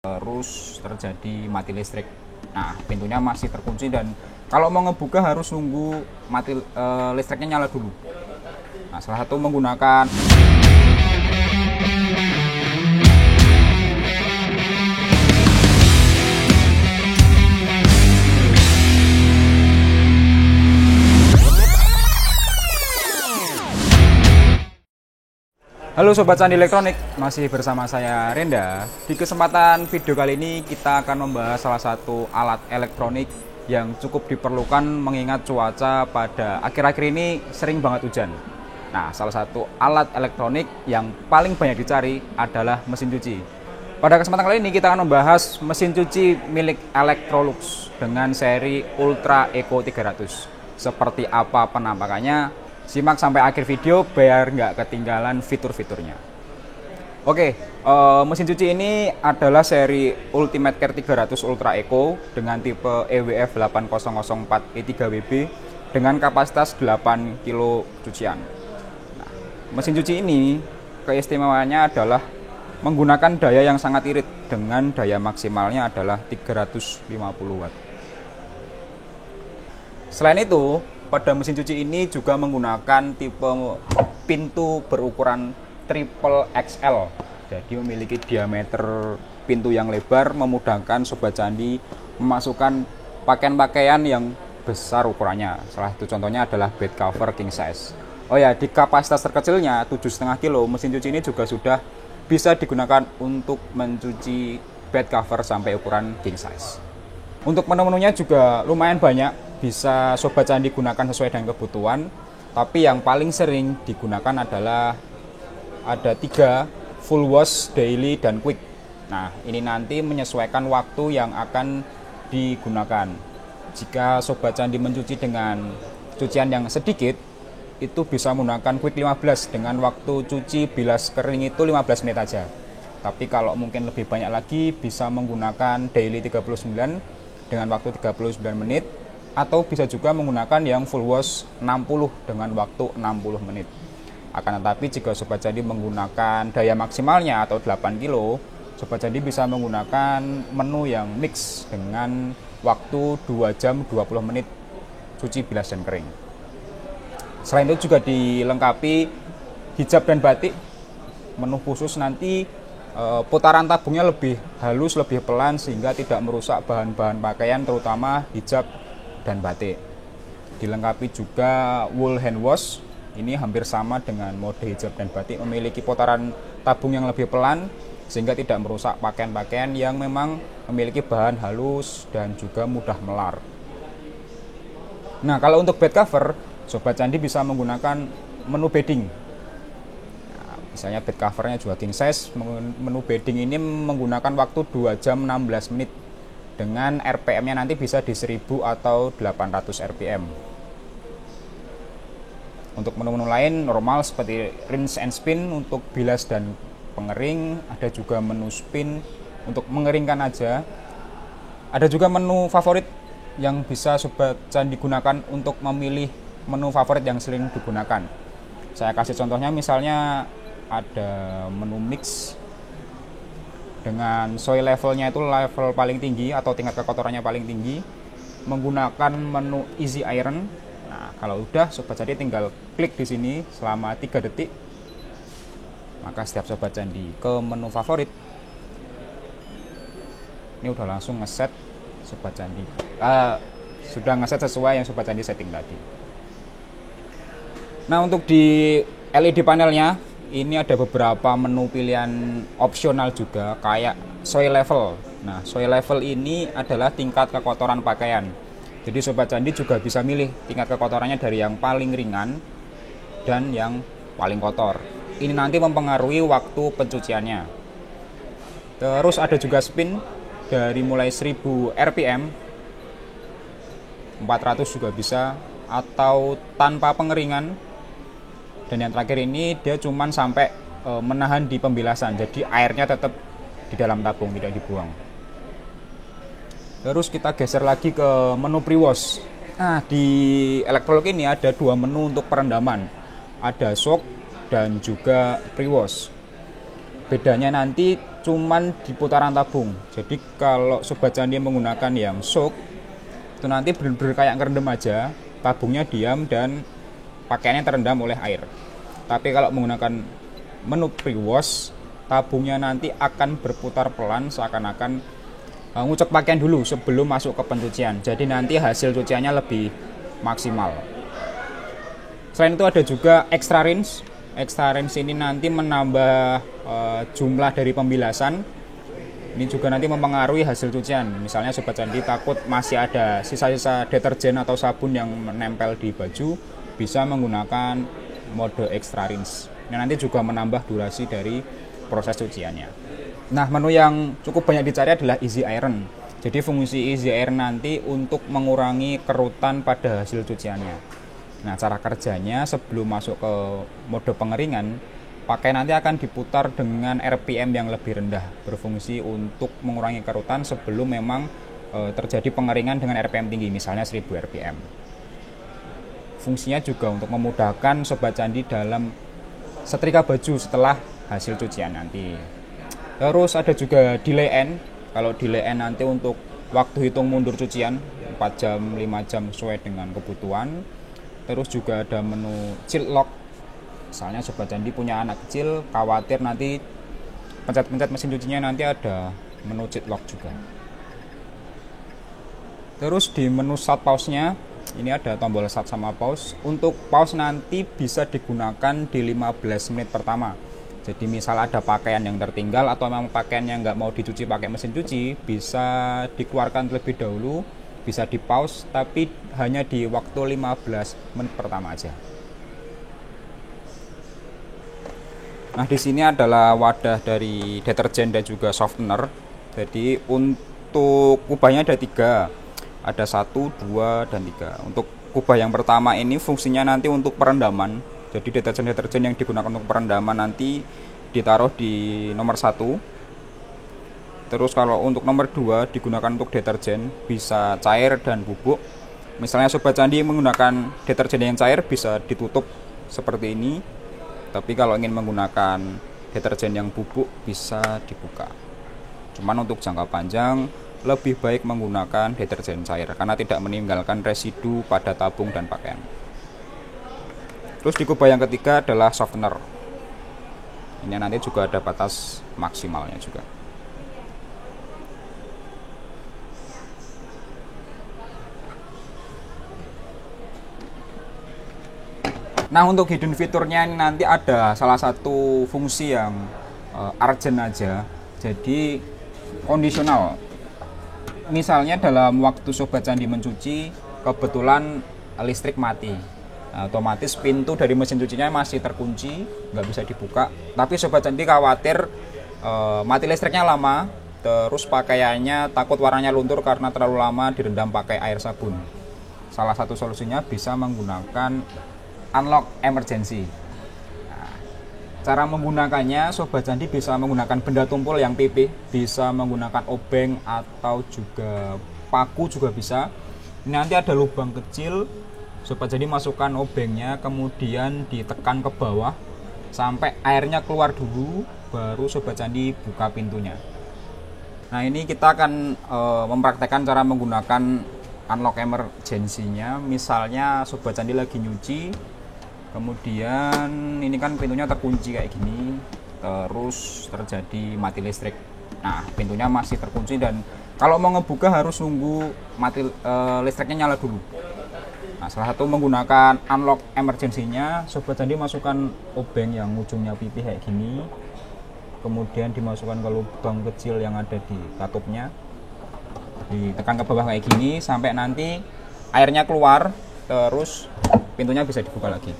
terus terjadi mati listrik. Nah, pintunya masih terkunci dan kalau mau ngebuka harus nunggu listriknya nyala dulu. Nah, salah satu menggunakan Halo Sobat Candi Elektronik, masih bersama saya Renda. Di kesempatan video kali ini kita akan membahas salah satu alat elektronik yang cukup diperlukan mengingat cuaca pada akhir-akhir ini sering banget hujan. Nah, salah satu alat elektronik yang paling banyak dicari adalah mesin cuci. Pada kesempatan kali ini kita akan membahas mesin cuci milik Electrolux dengan seri Ultra Eco 300. Seperti apa penampakannya? Simak sampai akhir video biar nggak ketinggalan fitur-fiturnya. Oke, mesin cuci ini adalah seri Ultimate Care 300 Ultra Eco dengan tipe EWF 8004 E3WB dengan kapasitas 8 kg cucian. Nah, mesin cuci ini keistimewaannya adalah menggunakan daya yang sangat irit dengan daya maksimalnya adalah 350 watt. Selain itu, pada mesin cuci ini juga menggunakan tipe pintu berukuran triple XL. Jadi memiliki diameter pintu yang lebar, memudahkan Sobat Candi memasukkan pakaian-pakaian yang besar ukurannya. Salah satu contohnya adalah bed cover king size. Oh ya, di kapasitas terkecilnya 7,5 kg, mesin cuci ini juga sudah bisa digunakan untuk mencuci bed cover sampai ukuran king size. Untuk menu-menunya juga lumayan banyak, bisa Sobat Candi gunakan sesuai dengan kebutuhan. Tapi yang paling sering digunakan adalah ada 3, full wash, daily, dan quick. Nah, ini nanti menyesuaikan waktu yang akan digunakan. Jika Sobat Candi mencuci dengan cucian yang sedikit, itu bisa menggunakan quick 15 dengan waktu cuci bilas kering itu 15 menit aja. Tapi kalau mungkin lebih banyak lagi, bisa menggunakan daily 39 dengan waktu 39 menit, atau bisa juga menggunakan yang full wash 60 dengan waktu 60 menit. Akan tetapi jika Sobat Candi menggunakan daya maksimalnya atau 8 kg, Sobat Candi bisa menggunakan menu yang mix dengan waktu 2 jam 20 menit cuci bilas dan kering. Selain itu juga dilengkapi hijab dan batik, menu khusus nanti putaran tabungnya lebih halus, lebih pelan sehingga tidak merusak bahan-bahan pakaian terutama hijab dan batik. Dilengkapi juga wool hand wash, ini hampir sama dengan mode hijab dan batik, memiliki putaran tabung yang lebih pelan sehingga tidak merusak pakaian-pakaian yang memang memiliki bahan halus dan juga mudah melar. Nah, kalau untuk bed cover, Sobat Candi bisa menggunakan menu bedding. Nah, misalnya bed covernya juga king size, menu bedding ini menggunakan waktu 2 jam 16 menit dengan RPM-nya nanti bisa di 1000 atau 800 RPM. Untuk menu-menu lain normal seperti rinse and spin untuk bilas dan pengering, ada juga menu spin untuk mengeringkan aja. Ada juga menu favorit yang bisa Sobat Candi gunakan untuk memilih menu favorit yang sering digunakan. Saya kasih contohnya, misalnya ada menu mix dengan soil levelnya itu level paling tinggi atau tingkat kekotorannya paling tinggi, menggunakan menu easy iron. Nah, kalau udah Sobat Candi tinggal klik di sini selama 3 detik, maka setiap Sobat Candi ke menu favorit, ini udah langsung ngeset Sobat Candi, sudah ngeset sesuai yang Sobat Candi setting tadi. Nah, untuk di LED panelnya ini ada beberapa menu pilihan opsional juga, kayak soil level. Nah, soil level ini adalah tingkat kekotoran pakaian. Jadi Sobat Candi juga bisa milih tingkat kekotorannya dari yang paling ringan dan yang paling kotor. Ini nanti mempengaruhi waktu pencuciannya. Terus ada juga spin dari mulai 1000 RPM, 400 juga bisa, atau tanpa pengeringan. Dan yang terakhir ini dia cuman sampai menahan di pembilasan, jadi airnya tetap di dalam tabung, tidak dibuang. Terus kita geser lagi ke menu pre-wash. Nah, di Electrolux ini ada 2 menu untuk perendaman, ada soak dan juga pre-wash. Bedanya nanti cuman di putaran tabung. Jadi kalau Sobat Candi menggunakan yang shock, itu nanti benar-benar kayak ngerendam aja, tabungnya diam dan pakaiannya terendam oleh air. Tapi kalau menggunakan menu pre-wash, tabungnya nanti akan berputar pelan seakan-akan ngucek pakaian dulu sebelum masuk ke pencucian. Jadi nanti hasil cuciannya lebih maksimal. Selain itu ada juga extra rinse. Extra rinse ini nanti menambah jumlah dari pembilasan. Ini juga nanti mempengaruhi hasil cucian. Misalnya Sobat Candi takut masih ada sisa-sisa deterjen atau sabun yang menempel di baju, bisa menggunakan mode extra rinse. Ini nanti juga menambah durasi dari proses cuciannya. Nah, menu yang cukup banyak dicari adalah easy iron. Jadi fungsi easy iron nanti untuk mengurangi kerutan pada hasil cuciannya. Nah, cara kerjanya sebelum masuk ke mode pengeringan, pakaian nanti akan diputar dengan RPM yang lebih rendah, berfungsi untuk mengurangi kerutan sebelum memang terjadi pengeringan dengan RPM tinggi, misalnya 1000 RPM. Fungsinya juga untuk memudahkan Sobat Candi dalam setrika baju setelah hasil cucian nanti. Terus ada juga delay end. Kalau delay end nanti untuk waktu hitung mundur cucian 4 jam, 5 jam sesuai dengan kebutuhan. Terus juga ada menu chill lock. Misalnya Sobat Candi punya anak kecil, khawatir nanti pencet-pencet mesin cucinya nanti ada menu chill lock juga. Terus di menu start pause-nya, ini ada tombol start sama pause. Untuk pause nanti bisa digunakan di 15 menit pertama. Jadi misal ada pakaian yang tertinggal atau memang pakaian yang nggak mau dicuci pakai mesin cuci, bisa dikeluarkan terlebih dahulu, bisa di pause, tapi hanya di waktu 15 menit pertama aja. Nah, di sini adalah wadah dari deterjen dan juga softener. Jadi untuk kubahnya ada 3, ada 1, 2, dan 3. Untuk kubah yang pertama ini fungsinya nanti untuk perendaman. Jadi deterjen-deterjen yang digunakan untuk perendaman nanti ditaruh di nomor 1. Terus kalau untuk nomor 2 digunakan untuk deterjen, bisa cair dan bubuk. Misalnya Sobat Candi menggunakan deterjen yang cair, bisa ditutup seperti ini. Tapi kalau ingin menggunakan deterjen yang bubuk, bisa dibuka. Cuman untuk jangka panjang lebih baik menggunakan deterjen cair karena tidak meninggalkan residu pada tabung dan pakaian. Terus di kubah yang ketiga adalah softener. Ini nanti juga ada batas maksimalnya juga. Nah, untuk hidden fiturnya ini nanti ada salah satu fungsi yang urgent aja, jadi kondisional. Misalnya dalam waktu Sobat Candi mencuci, kebetulan listrik mati, nah, otomatis pintu dari mesin cucinya masih terkunci, nggak bisa dibuka. Tapi Sobat Candi khawatir mati listriknya lama, terus pakaiannya takut warnanya luntur karena terlalu lama direndam pakai air sabun. Salah satu solusinya bisa menggunakan unlock emergency. Nah, cara menggunakannya Sobat Candi bisa menggunakan benda tumpul yang pipih, bisa menggunakan obeng atau juga paku juga bisa. Ini nanti ada lubang kecil, Sobat Candi masukkan obengnya, kemudian ditekan ke bawah sampai airnya keluar dulu, baru Sobat Candi buka pintunya. Nah, ini kita akan mempraktekkan cara menggunakan unlock emergency-nya. Misalnya Sobat Candi lagi nyuci, kemudian ini kan pintunya terkunci kayak gini, terus terjadi mati listrik. Nah, pintunya masih terkunci dan kalau mau ngebuka harus nunggu listriknya nyala dulu. Nah, salah satu menggunakan unlock emergency-nya, Sobat Candi masukkan obeng yang ujungnya pipih kayak gini, kemudian dimasukkan ke lubang kecil yang ada di katupnya, ditekan ke bawah kayak gini sampai nanti airnya keluar, terus pintunya bisa dibuka lagi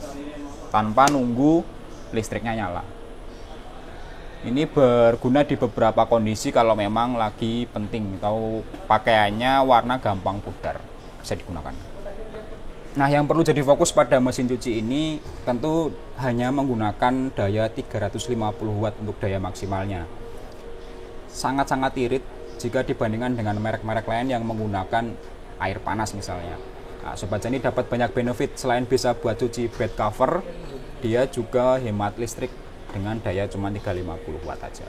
tanpa nunggu listriknya nyala. Ini berguna di beberapa kondisi kalau memang lagi penting atau pakaiannya warna gampang pudar, bisa digunakan. Nah, yang perlu jadi fokus pada mesin cuci ini tentu hanya menggunakan daya 350 watt untuk daya maksimalnya. Sangat-sangat irit jika dibandingkan dengan merek-merek lain yang menggunakan air panas misalnya. Nah, Sobat Candi dapat banyak benefit. Selain bisa buat cuci bed cover, dia juga hemat listrik dengan daya cuma 350 watt aja.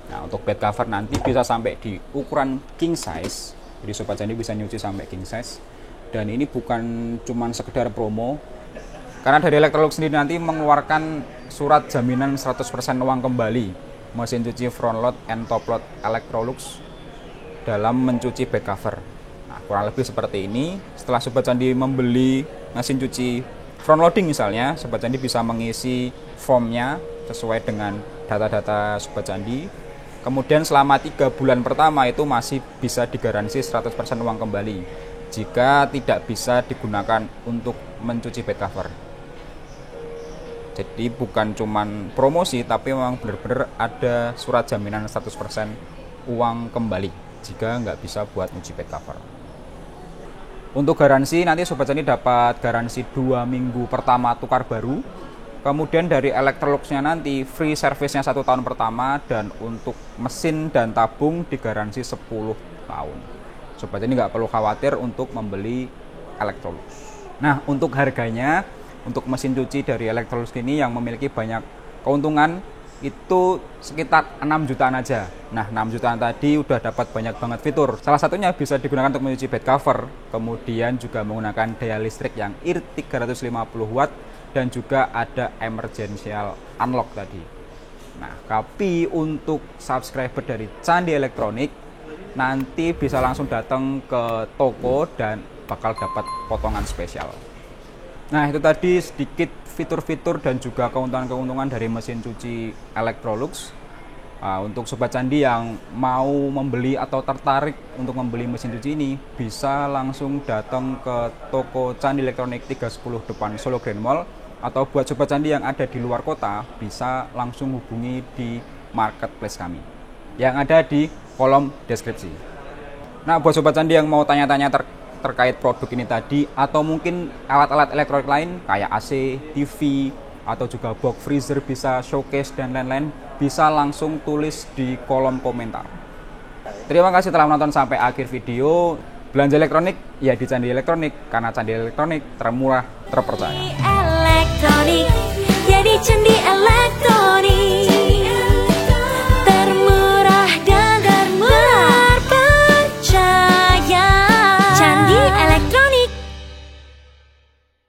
Nah, untuk bed cover nanti bisa sampai di ukuran king size. Jadi Sobat Candi bisa nyuci sampai king size. Dan ini bukan cuman sekedar promo. Karena dari Electrolux sendiri nanti mengeluarkan surat jaminan 100% uang kembali mesin cuci front load and top load Electrolux dalam mencuci bed cover. Nah, kurang lebih seperti ini. Setelah Sobat Candi membeli mesin cuci front loading misalnya, Sobat Candi bisa mengisi formnya sesuai dengan data-data Sobat Candi. Kemudian selama 3 bulan pertama itu masih bisa digaransi 100% uang kembali jika tidak bisa digunakan untuk mencuci bed cover. Jadi bukan cuman promosi, tapi memang benar-benar ada surat jaminan 100% uang kembali jika nggak bisa buat nyuci bed cover. Untuk garansi nanti Sobat Candi dapat garansi 2 minggu pertama tukar baru. Kemudian dari Electrolux-nya nanti free service-nya 1 tahun pertama, dan untuk mesin dan tabung digaransi 10 tahun. Sobat Candi nggak perlu khawatir untuk membeli Electrolux. Nah, untuk harganya, untuk mesin cuci dari Electrolux ini yang memiliki banyak keuntungan itu sekitar 6 jutaan aja. Nah, 6 jutaan tadi udah dapat banyak banget fitur. Salah satunya bisa digunakan untuk mencuci bed cover, kemudian juga menggunakan daya listrik yang IR 350 watt, dan juga ada emergensial unlock tadi. Nah, tapi untuk subscriber dari Candi Elektronik nanti bisa langsung datang ke toko dan bakal dapat potongan spesial. Nah, itu tadi sedikit fitur-fitur dan juga keuntungan-keuntungan dari mesin cuci Electrolux. Untuk Sobat Candi yang mau membeli atau tertarik untuk membeli mesin cuci ini, bisa langsung datang ke toko Candi Elektronik 310 depan Solo Grand Mall. Atau buat Sobat Candi yang ada di luar kota, bisa langsung hubungi di marketplace kami yang ada di kolom deskripsi. Nah, buat Sobat Candi yang mau tanya-tanya terkait produk ini tadi, atau mungkin alat-alat elektronik lain kayak AC, TV, atau juga box freezer, bisa showcase dan lain-lain, bisa langsung tulis di kolom komentar. Terima kasih telah menonton sampai akhir video. Belanja elektronik ya di Candi Elektronik, karena Candi Elektronik termurah, terpercaya. Elektronik, jadi Candi Elektronik.